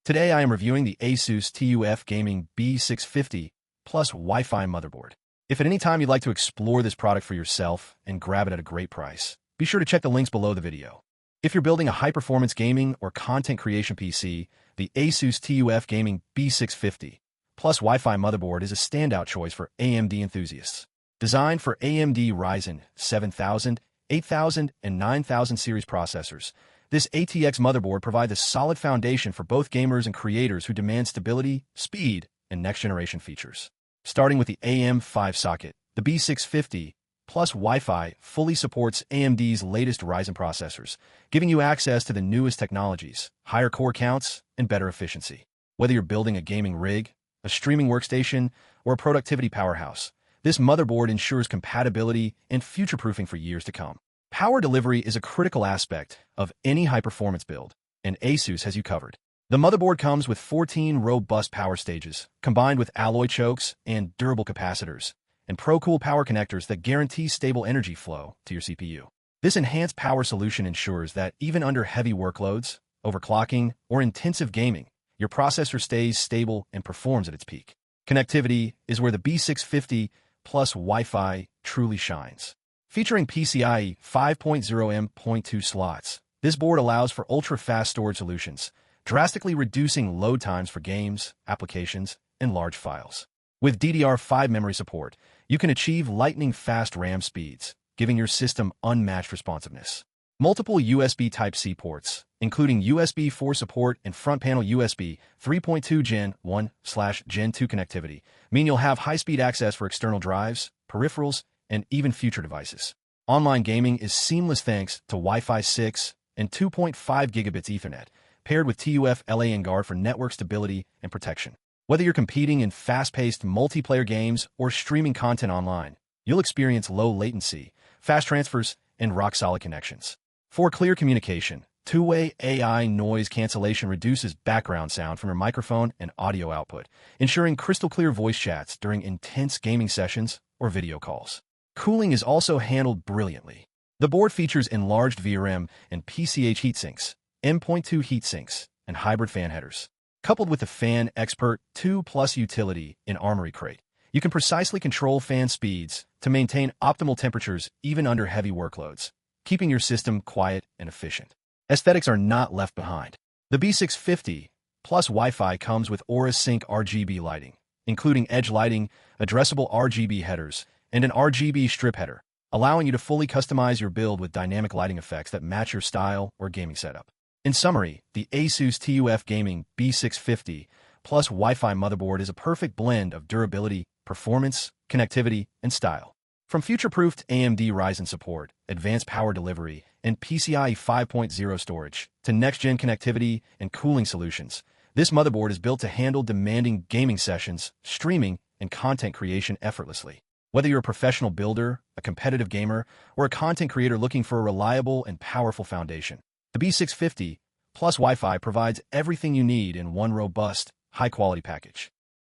Today I am reviewing the ASUS TUF Gaming B650-PLUS WiFi motherboard. If at any time you'd like to explore this product for yourself and grab it at a great price, be sure to check the links below the video. If you're building a high-performance gaming or content creation PC, the ASUS TUF Gaming B650-PLUS WiFi motherboard is a standout choice for AMD enthusiasts. Designed for AMD Ryzen 7000, 8000, and 9000 series processors, this ATX motherboard provides a solid foundation for both gamers and creators who demand stability, speed, and next-generation features. Starting with the AM5 socket, the B650-PLUS WiFi fully supports AMD's latest Ryzen processors, giving you access to the newest technologies, higher core counts, and better efficiency. Whether you're building a gaming rig, a streaming workstation, or a productivity powerhouse, this motherboard ensures compatibility and future-proofing for years to come. Power delivery is a critical aspect of any high-performance build, and ASUS has you covered. The motherboard comes with 14 robust power stages, combined with alloy chokes and durable capacitors, and ProCool power connectors that guarantee stable energy flow to your CPU. This enhanced power solution ensures that even under heavy workloads, overclocking, or intensive gaming, your processor stays stable and performs at its peak. Connectivity is where the B650-PLUS WiFi truly shines. Featuring PCIe 5.0 M.2 slots, this board allows for ultra-fast storage solutions, drastically reducing load times for games, applications, and large files. With DDR5 memory support, you can achieve lightning-fast RAM speeds, giving your system unmatched responsiveness. Multiple USB Type-C ports, including USB 4 support and front-panel USB 3.2 Gen 1/Gen 2 connectivity, mean you'll have high-speed access for external drives, peripherals, and even future devices. Online gaming is seamless thanks to Wi-Fi 6 and 2.5 gigabits Ethernet, paired with TUF LAN Guard for network stability and protection. Whether you're competing in fast-paced multiplayer games or streaming content online, you'll experience low latency, fast transfers, and rock-solid connections. For clear communication, two-way AI noise cancellation reduces background sound from your microphone and audio output, ensuring crystal-clear voice chats during intense gaming sessions or video calls. Cooling is also handled brilliantly. The board features enlarged VRM and PCH heatsinks, M.2 heatsinks, and hybrid fan headers. Coupled with the Fan Expert 2 Plus utility in Armory Crate, you can precisely control fan speeds to maintain optimal temperatures even under heavy workloads, keeping your system quiet and efficient. Aesthetics are not left behind. The B650-PLUS WiFi comes with Aura Sync RGB lighting, including edge lighting, addressable RGB headers, and an RGB strip header, allowing you to fully customize your build with dynamic lighting effects that match your style or gaming setup. In summary, the ASUS TUF Gaming B650-PLUS WiFi motherboard is a perfect blend of durability, performance, connectivity, and style. From future-proofed AMD Ryzen support, advanced power delivery, and PCIe 5.0 storage, to next-gen connectivity and cooling solutions, this motherboard is built to handle demanding gaming sessions, streaming, and content creation effortlessly. Whether you're a professional builder, a competitive gamer, or a content creator looking for a reliable and powerful foundation, the B650-PLUS WiFi provides everything you need in one robust, high-quality package.